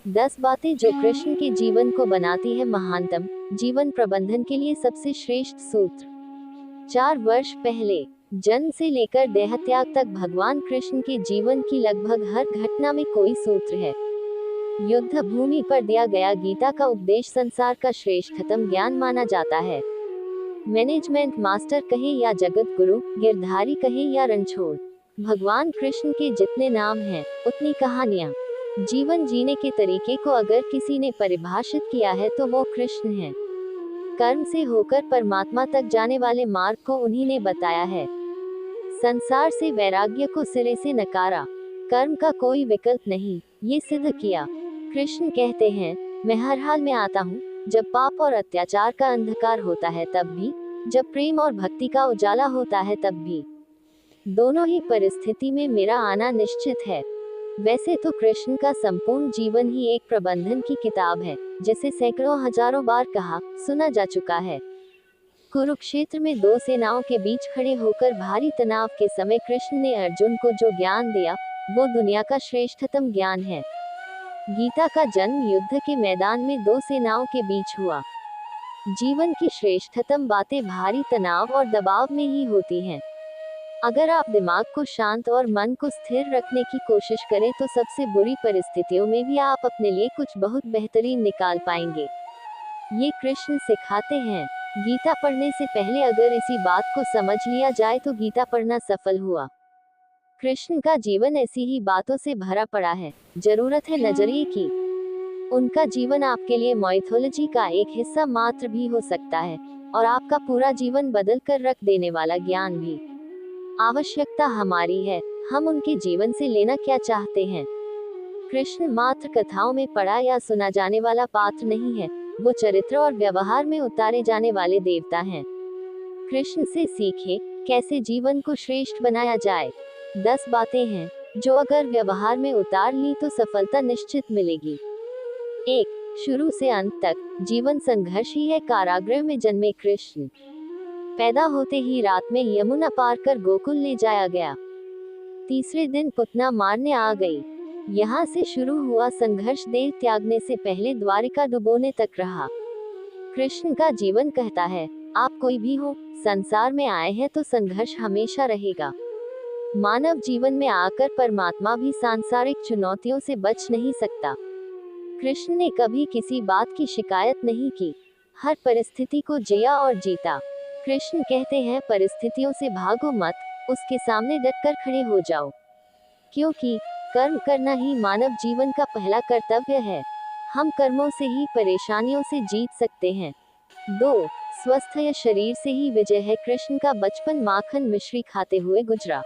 10 बातें जो कृष्ण के जीवन को बनाती है महानतम। जीवन प्रबंधन के लिए सबसे श्रेष्ठ सूत्र। 4 वर्ष पहले जन्म से लेकर देहत्याग तक भगवान कृष्ण के जीवन की लगभग हर घटना में कोई सूत्र है। युद्ध भूमि पर दिया गया गीता का उपदेश संसार का श्रेष्ठतम ज्ञान माना जाता है। मैनेजमेंट मास्टर कहे या जगत गुरु, गिरधारी कहे या रणछोड़, भगवान कृष्ण के जितने नाम हैं उतनी कहानियां। जीवन जीने के तरीके को अगर किसी ने परिभाषित किया है तो वो कृष्ण है। कर्म से होकर परमात्मा तक जाने वाले मार्ग को उन्हीं ने बताया है। संसार से वैराग्य को सिरे से नकारा, कर्म का कोई विकल्प नहीं, ये सिद्ध किया। कृष्ण कहते हैं, मैं हर हाल में आता हूँ, जब पाप और अत्याचार का अंधकार होता है तब भी, जब प्रेम और भक्ति का उजाला होता है तब भी। दोनों ही परिस्थिति में मेरा आना निश्चित है। वैसे तो कृष्ण का संपूर्ण जीवन ही एक प्रबंधन की किताब है, जिसे सैकड़ों हजारों बार कहा सुना जा चुका है। कुरुक्षेत्र में 2 सेनाओं के बीच खड़े होकर भारी तनाव के समय कृष्ण ने अर्जुन को जो ज्ञान दिया, वो दुनिया का श्रेष्ठतम ज्ञान है। गीता का जन्म युद्ध के मैदान में 2 सेनाओं के बीच हुआ। जीवन की श्रेष्ठतम बातें भारी तनाव और दबाव में ही होती हैं। अगर आप दिमाग को शांत और मन को स्थिर रखने की कोशिश करें तो सबसे बुरी परिस्थितियों में भी आप अपने लिए कुछ बहुत बेहतरीन निकाल पाएंगे। ये कृष्ण सिखाते हैं। गीता पढ़ने से पहले अगर इसी बात को समझ लिया जाए तो गीता पढ़ना सफल हुआ। कृष्ण का जीवन ऐसी ही बातों से भरा पड़ा है, जरूरत है नजरिए की। उनका जीवन आपके लिए माइथोलॉजी का एक हिस्सा मात्र भी हो सकता है, और आपका पूरा जीवन बदल कर रख देने वाला ज्ञान भी। आवश्यकता हमारी है, हम उनके जीवन से लेना क्या चाहते हैं। कृष्ण मात्र कथाओं में पढ़ा या सुना जाने वाला पात्र नहीं है, वो चरित्र और व्यवहार में उतारे जाने वाले देवता हैं। कृष्ण से सीखे कैसे जीवन को श्रेष्ठ बनाया जाए। 10 बातें हैं जो अगर व्यवहार में उतार ली तो सफलता निश्चित मिलेगी। 1. शुरू से अंत तक जीवन संघर्ष ही है। कारागृह में जन्मे कृष्ण पैदा होते ही रात में यमुना पार कर गोकुल ले जाया गया। तीसरे दिन पुतना मारने आ गई। यहाँ से शुरू हुआ संघर्ष देह त्यागने से पहले द्वारिका डुबोने तक रहा। कृष्ण का जीवन कहता है, आप कोई भी हो, संसार में आए हैं तो संघर्ष हमेशा रहेगा। मानव जीवन में आकर परमात्मा भी सांसारिक चुनौतियों से बच नहीं सकता। कृष्ण ने कभी किसी बात की शिकायत नहीं की, हर परिस्थिति को जिया और जीता। कृष्ण कहते हैं, परिस्थितियों से भागो मत, उसके सामने डटकर खड़े हो जाओ, क्योंकि कर्म करना ही मानव जीवन का पहला कर्तव्य है। हम कर्मों से ही परेशानियों से जीत सकते हैं। 2. स्वस्थ शरीर से ही विजय है। कृष्ण का बचपन माखन मिश्री खाते हुए गुजरा।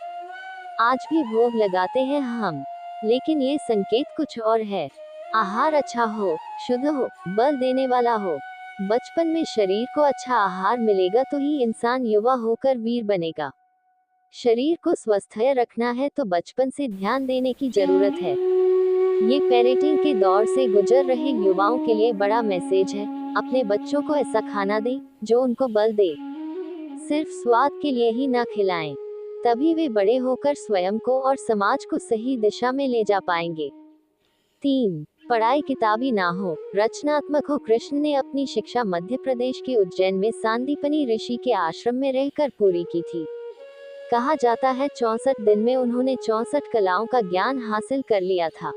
आज भी भोग लगाते हैं हम, लेकिन ये संकेत कुछ और है। आहार अच्छा हो, शुद्ध हो, बल देने वाला हो। बचपन में शरीर को अच्छा आहार मिलेगा तो ही इंसान युवा होकर वीर बनेगा। शरीर को स्वस्थ रखना है तो बचपन से ध्यान देने की जरूरत है। ये पेरेंटिंग के दौर से गुजर रहे युवाओं के लिए बड़ा मैसेज है। अपने बच्चों को ऐसा खाना दें जो उनको बल दे। सिर्फ स्वाद के लिए ही ना खिलाएं, तभी वे बड़े होकर स्वयं को और समाज को सही दिशा में ले जा पाएंगे। 3. पढ़ाई किताबी ना हो, रचनात्मक हो। कृष्ण ने अपनी शिक्षा मध्य प्रदेश के उज्जैन में सांदीपनी ऋषि के आश्रम में रहकर पूरी की थी। कहा जाता है 64 दिन में उन्होंने 64 कलाओं का ज्ञान हासिल कर लिया था।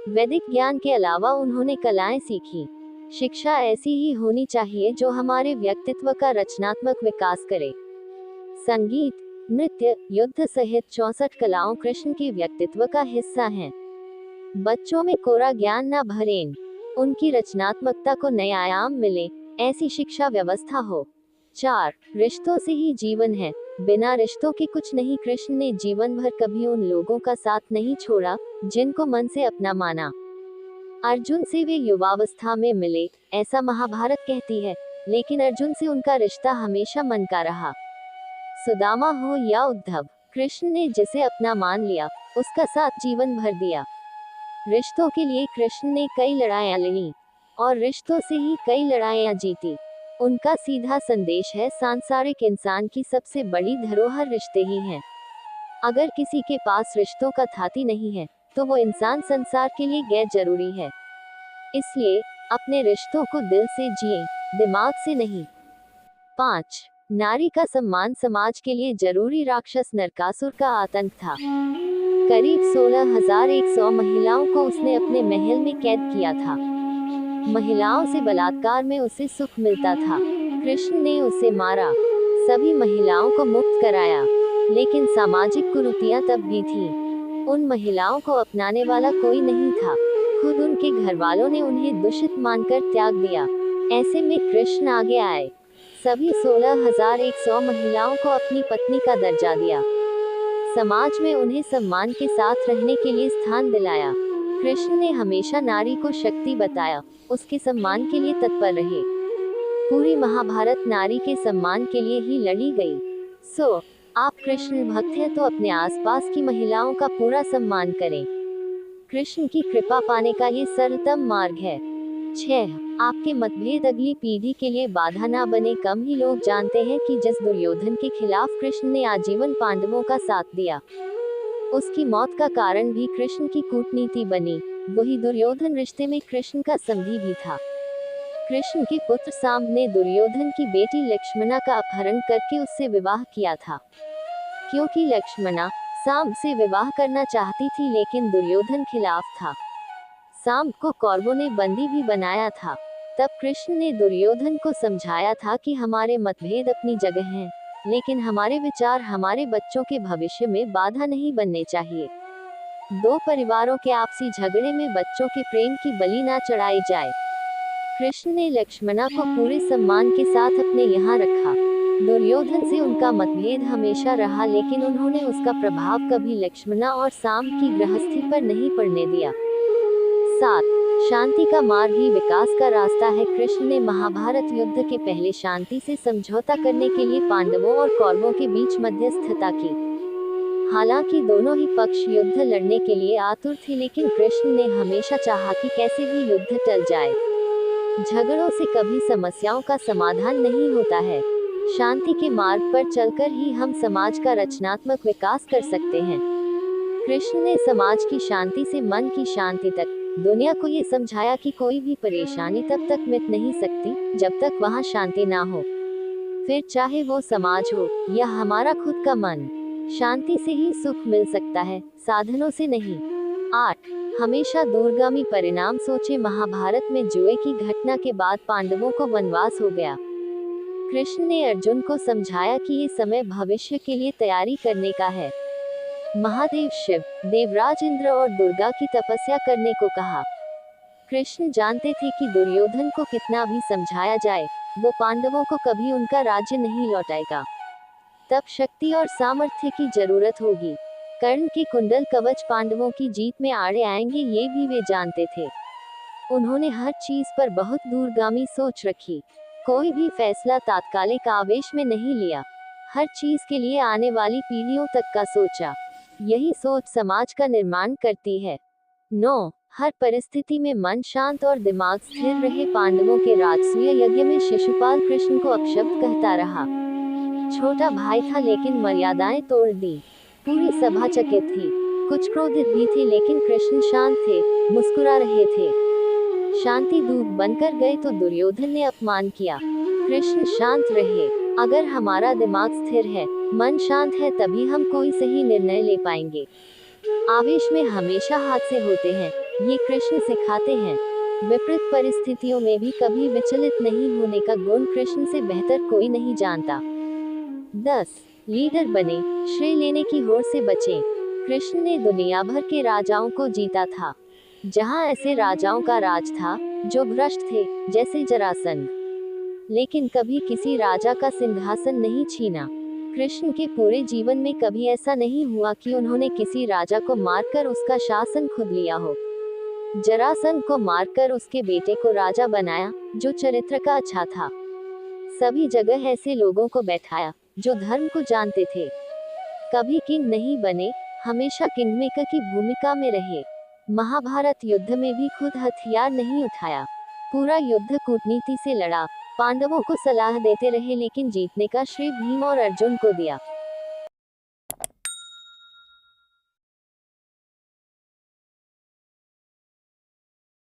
वैदिक ज्ञान के अलावा उन्होंने कलाएं सीखी। शिक्षा ऐसी ही होनी चाहिए जो हमारे व्यक्तित्व का रचनात्मक विकास करे। संगीत, नृत्य, युद्ध सहित 64 कलाओं कृष्ण के व्यक्तित्व का हिस्सा हैं। बच्चों में कोरा ज्ञान न भरें, उनकी रचनात्मकता को नए आयाम मिले, ऐसी शिक्षा व्यवस्था हो। 4. रिश्तों से ही जीवन है, बिना रिश्तों के कुछ नहीं। कृष्ण ने जीवन भर कभी उन लोगों का साथ नहीं छोड़ा जिनको मन से अपना माना। अर्जुन से वे युवावस्था में मिले, ऐसा महाभारत कहती है, लेकिन अर्जुन से उनका रिश्ता हमेशा मन का रहा। सुदामा हो या उद्धव, कृष्ण ने जिसे अपना मान लिया, उसका साथ जीवन भर दिया। रिश्तों के लिए कृष्ण ने कई लड़ाइयां लड़ी और रिश्तों से ही कई लड़ाइयां जीती। उनका सीधा संदेश है, सांसारिक इंसान की सबसे बड़ी धरोहर रिश्ते ही हैं। अगर किसी के पास रिश्तों का थाती नहीं है तो वो इंसान संसार के लिए गैर जरूरी है। इसलिए अपने रिश्तों को दिल से जिए, दिमाग से नहीं। 5. नारी का सम्मान समाज के लिए जरूरी। राक्षस नरकासुर का आतंक था। करीब 16,100 महिलाओं को उसने अपने महल में कैद किया था। महिलाओं से बलात्कार में उसे सुख मिलता था। कृष्ण ने उसे मारा, सभी महिलाओं को मुक्त कराया, लेकिन सामाजिक कुरीतियां तब भी थी। उन महिलाओं को अपनाने वाला कोई नहीं था। खुद उनके घर वालों ने उन्हें दूषित मानकर त्याग दिया। ऐसे में कृष्ण आगे आए, सभी 16,100 महिलाओं को अपनी पत्नी का दर्जा दिया। समाज में उन्हें सम्मान के साथ रहने के लिए स्थान दिलाया। कृष्ण ने हमेशा नारी को शक्ति बताया, उसके सम्मान के लिए तत्पर रहे। पूरी महाभारत नारी के सम्मान के लिए ही लड़ी गई। आप कृष्ण भक्त हैं तो अपने आसपास की महिलाओं का पूरा सम्मान करें। कृष्ण की कृपा पाने का ये सरलतम मार्ग है। 6. आपके मतभेद अगली पीढ़ी के लिए बाधा ना बने। कम ही लोग जानते हैं कि जिस दुर्योधन के खिलाफ कृष्ण ने आजीवन पांडवों का साथ दिया, उसकी मौत का कारण भी कृष्ण की कूटनीति बनी। वही दुर्योधन रिश्ते में कृष्ण का संगी भी था। कृष्ण के पुत्र सांब ने दुर्योधन की बेटी लक्ष्मणा का अपहरण करके उससे विवाह किया था। क्योंकि लक्ष्मणा सांब से विवाह करना चाहती थी, लेकिन दुर्योधन खिलाफ था। सांब को कौरवों ने बंदी भी बनाया था। तब कृष्ण ने दुर्योधन को समझाया था कि हमारे मतभेद अपनी जगह हैं, लेकिन हमारे विचार हमारे बच्चों के भविष्य में बाधा नहीं बनने चाहिए। दो परिवारों के आपसी झगड़े में बच्चों के प्रेम की बलि ना चढ़ाई जाए। कृष्ण ने लक्ष्मणा को पूरे सम्मान के साथ अपने यहाँ रखा। दुर्योधन से उनका मतभेद हमेशा रहा, लेकिन उन्होंने उसका प्रभाव कभी लक्ष्मणा और सांब की गृहस्थी पर नहीं पड़ने दिया। 7. शांति का मार्ग ही विकास का रास्ता है। कृष्ण ने महाभारत युद्ध के पहले शांति से समझौता करने के लिए पांडवों और कौरवों के बीच मध्यस्थता की। हालांकि दोनों ही पक्ष युद्ध लड़ने के लिए आतुर थे, लेकिन कृष्ण ने हमेशा चाहा कि कैसे भी युद्ध टल जाए। झगड़ों से कभी समस्याओं का समाधान नहीं होता है। शांति के मार्ग पर चलकर ही हम समाज का रचनात्मक विकास कर सकते हैं। कृष्ण ने समाज की शांति से मन की शांति तक दुनिया को ये समझाया कि कोई भी परेशानी तब तक मिट नहीं सकती जब तक वहाँ शांति ना हो, फिर चाहे वो समाज हो या हमारा खुद का मन। शांति से ही सुख मिल सकता है, साधनों से नहीं। 8. हमेशा दूरगामी परिणाम सोचे। महाभारत में जुए की घटना के बाद पांडवों को वनवास हो गया। कृष्ण ने अर्जुन को समझाया कि ये समय भविष्य के लिए तैयारी करने का है। महादेव शिव, देवराज इंद्र और दुर्गा की तपस्या करने को कहा। कृष्ण जानते थे कि दुर्योधन को कितना भी समझाया जाए, वो पांडवों को कभी उनका राज्य नहीं लौटाएगा। तब शक्ति और सामर्थ्य की जरूरत होगी। कर्ण के कुंडल कवच पांडवों की जीत में आड़े आएंगे, ये भी वे जानते थे। उन्होंने हर चीज पर बहुत दूरगामी सोच रखी। कोई भी फैसला तात्कालिक आवेश में नहीं लिया। हर चीज के लिए आने वाली पीढ़ियों तक का सोचा। यही सोच समाज का निर्माण करती है। 9. हर परिस्थिति में मन शांत और दिमाग स्थिर रहे। पांडवों के राजसूय यज्ञ में शिशुपाल कृष्ण को अपशब्द कहता रहा। छोटा भाई था, लेकिन मर्यादाएं तोड़ दी। पूरी सभा चकित थी, कुछ क्रोधित भी थे, लेकिन कृष्ण शांत थे, मुस्कुरा रहे थे। शांति दूत बनकर गए तो दुर्योधन ने अपमान किया। कृष्ण शांत रहे। अगर हमारा दिमाग स्थिर है, मन शांत है, तभी हम कोई सही निर्णय ले पाएंगे। आवेश में हमेशा हादसे होते हैं, ये कृष्ण सिखाते हैं। विपरीत परिस्थितियों में भी कभी विचलित नहीं होने का गुण कृष्ण से बेहतर कोई नहीं जानता। 10. लीडर बने, श्रेय लेने की होड़ से बचें। कृष्ण ने दुनिया भर के राजाओं को जीता था। जहां ऐसे राजाओं का राज था जो भ्रष्ट थे, जैसे जरासंध, लेकिन कभी किसी राजा का सिंहासन नहीं छीना। कृष्ण के पूरे जीवन में कभी ऐसा नहीं हुआ कि उन्होंने किसी राजा को मारकर उसका शासन खुद लिया हो। जरासंध को मारकर उसके बेटे को राजा बनाया, जो चरित्र का अच्छा था। सभी जगह ऐसे लोगों को बैठाया जो धर्म को जानते थे। कभी किंग नहीं बने, हमेशा किंगमेकर की भूमिका में रहे। महाभारत युद्ध में भी खुद हथियार नहीं उठाया, पूरा युद्ध कूटनीति से लड़ा। पांडवों को सलाह देते रहे, लेकिन जीतने का श्रेय भीम और अर्जुन को दिया।